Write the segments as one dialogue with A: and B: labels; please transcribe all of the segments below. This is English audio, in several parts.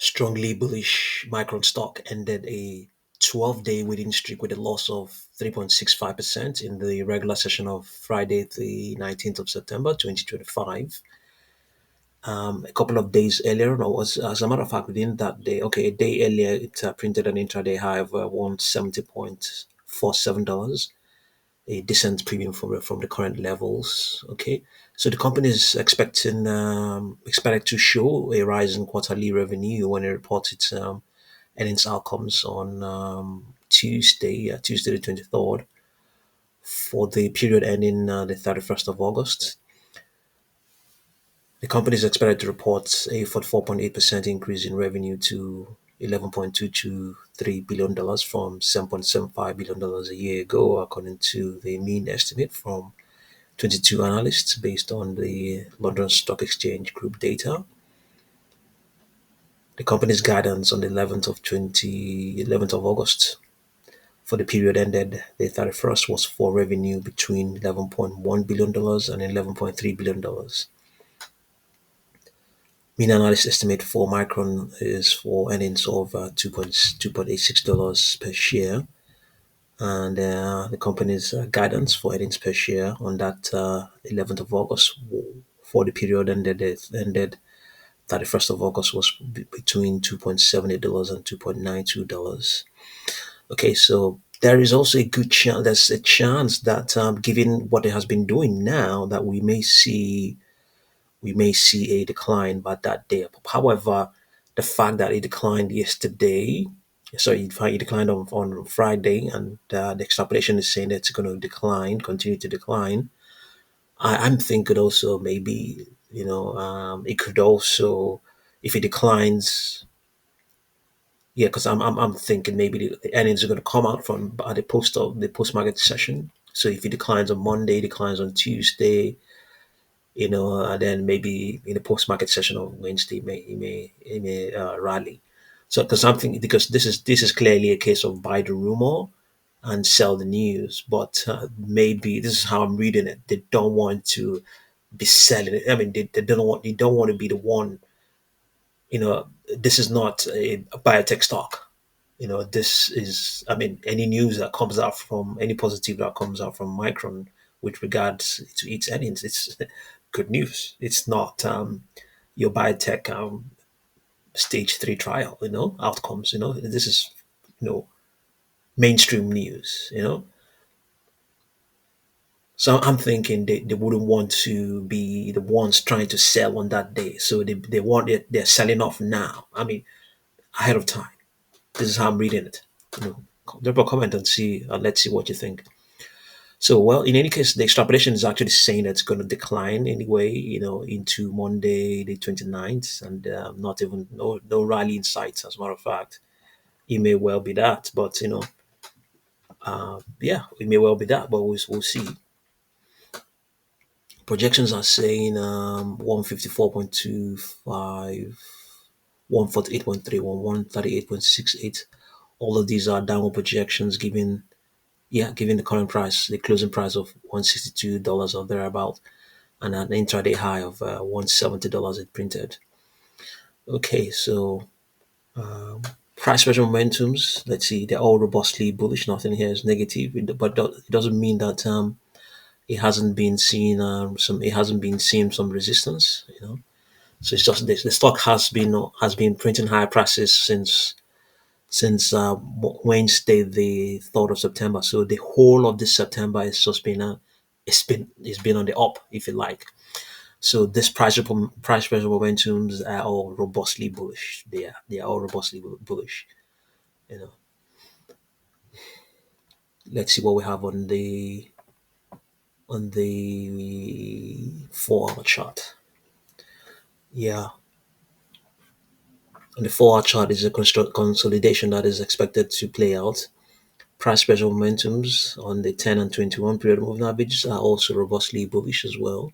A: Strongly bullish Micron stock ended a 12-day winning streak with a loss of 3.65% in the regular session of Friday, the 19th of September, 2025. A couple of days earlier, no, was as a matter of fact, within that day, okay, a day earlier, it printed an intraday high of $170.47, a decent premium from the current levels. Okay, so the company is expected to show a rise in quarterly revenue when it reports its earnings outcomes on Tuesday the 23rd, for the period ending the 31st of August. The company is expected to report a 44.8% increase in revenue to $11.223 billion from $7.75 billion a year ago, according to the mean estimate from 22 analysts based on the London Stock Exchange Group data. The company's guidance on the 11th of August for the period ended the 31st was for revenue between $11.1 billion and $11.3 billion. Mean analyst estimate for Micron is for earnings of $2.86 per share, and the company's guidance for earnings per share on that 11th of August for the period ended 31st of August was between $2.78 and $2.92. Okay, so there is also a good chance. There's a chance that, given what it has been doing now, that we may see a decline by that day. However, the fact that it declined yesterday, sorry, it declined on Friday, and the extrapolation is saying that it's going to continue to decline. I'm thinking also maybe, it could also, if it declines, yeah, because I'm thinking maybe the earnings are going to come out from at the post market session. So if it declines on Monday, declines on Tuesday, and then maybe in the post market session on Wednesday, it may rally. So because this is clearly a case of buy the rumor and sell the news, but maybe this is how I'm reading it. They don't want to be selling it. I mean, they don't want to be the one. This is not a biotech stock. This is, I mean, any news that comes out from any positive that comes out from Micron with regards to its earnings, it's good news. It's not your biotech stage three trial, outcomes. This is, you know, mainstream news. So I'm thinking they wouldn't want to be the ones trying to sell on that day. So they want it, they're selling off now. I mean, ahead of time. This is how I'm reading it. Drop a comment and see. Let's see what you think. So, well, in any case, the extrapolation is actually saying that it's going to decline anyway, into Monday, the 29th, and not even no rally in sight. As a matter of fact, it may well be that, but yeah, it may well be that, but we'll see. Projections are saying 154.25, 148.31, 138.68. All of these are downward projections, given the current price, the closing price of $162 or thereabout, and an intraday high of $170 it printed. Okay, so price pressure momentums. Let's see, they're all robustly bullish. Nothing here is negative, but it doesn't mean that it hasn't been seeing some resistance. So it's just this. The stock has been printing higher prices since Wednesday, the 3rd of September. So the whole of this September is just been it's been on the up, if you like. So this price pressure momentums are all robustly bullish. They are all robustly bullish. You know, let's see what we have on the 4 hour chart. Yeah, on the 4 hour chart is a consolidation that is expected to play out. Price pressure momentums on the 10 and 21 period moving averages are also robustly bullish as well.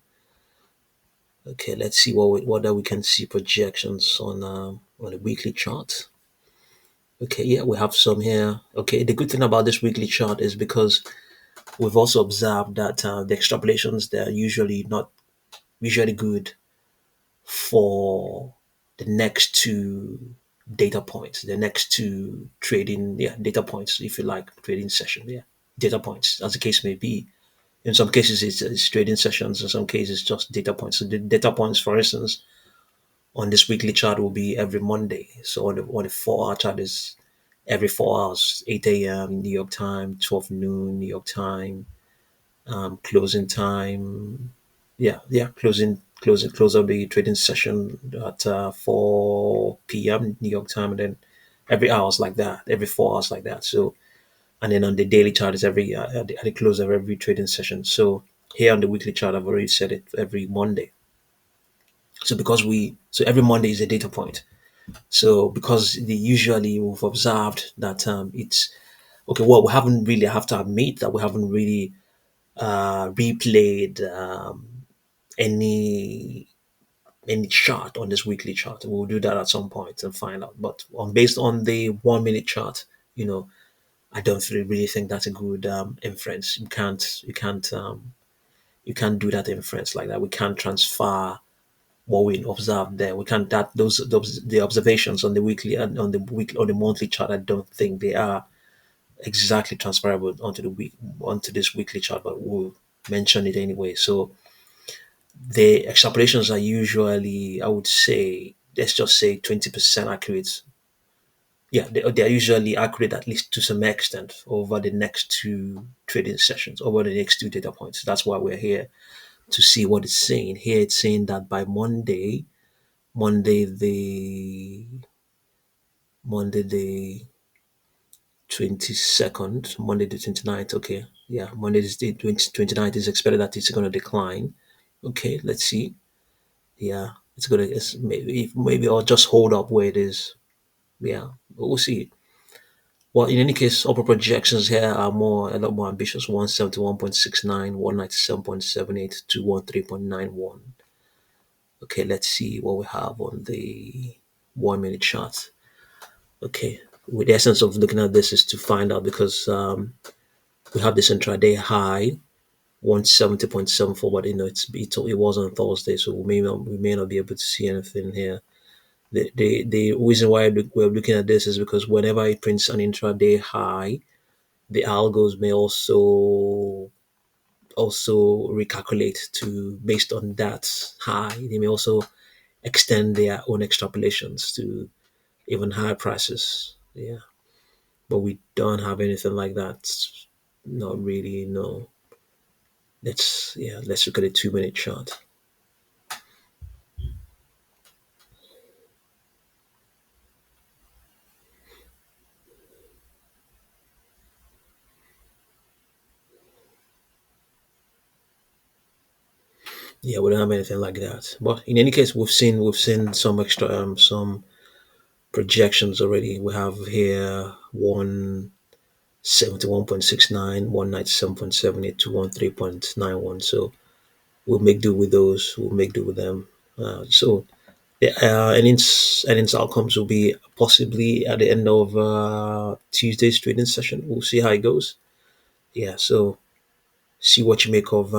A: Okay, let's see whether we can see projections on the weekly chart. Okay, yeah, we have some here. Okay, the good thing about this weekly chart is because we've also observed that the extrapolations, they're usually not usually good for the next two data points, the next two trading, yeah, data points, if you like, trading session, yeah, data points, as the case may be. In some cases, it's trading sessions. In some cases, just data points. So the data points, for instance, on this weekly chart will be every Monday. So on the 4 hour chart is every 4 hours, 8 a.m. New York time, 12 noon New York time, closing time. Yeah, close of the trading session at 4 p.m. New York time, and then every hours like that, every 4 hours like that. So, and then on the daily chart is every at the close of every trading session. So here on the weekly chart, I've already said it every Monday. So every Monday is a data point. So because usually we've observed that it's okay. Well, we haven't really, I have to admit that we haven't really replayed any any chart on this weekly chart. We'll do that at some point and find out. But based on the 1 minute chart, you know, I don't really think that's a good inference. You can't do that inference like that. We can't transfer what we observed there. We can't that those the observations on the weekly and on the monthly chart. I don't think they are exactly transferable onto this weekly chart, but we'll mention it anyway. So the extrapolations are usually, I would say, let's just say 20% accurate. Yeah, they are usually accurate at least to some extent over the next two trading sessions, over the next two data points. That's why we're here to see what it's saying. Here it's saying that by Monday the 22nd, Monday the 29th. Okay, yeah, Monday the 29th is expected that it's going to decline. Okay, let's see. Yeah, it's maybe I'll just hold up where it is. Yeah, but we'll see. Well, in any case, upper projections here are a lot more ambitious. 171.69, 197.78, 213.91. Okay, let's see what we have on the 1 minute chart. Okay, with the essence of looking at this is to find out because we have this intraday high 170.74, but it was on Thursday, so we may not be able to see anything here. The reason why we're looking at this is because whenever it prints an intraday high, the algos may also recalculate to based on that high. They may also extend their own extrapolations to even higher prices. Yeah, but we don't have anything like that. Not really. No. Let's look at a 2 minute chart. Yeah, we don't have anything like that. But in any case, we've seen some extra some projections already. We have here 171.69, 197.78, 213.91. So we'll make do with those. We'll make do with them. So the earnings outcomes will be possibly at the end of Tuesday's trading session. We'll see how it goes. Yeah. So see what you make of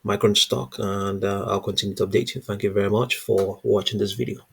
A: Micron stock, and I'll continue to update you. Thank you very much for watching this video.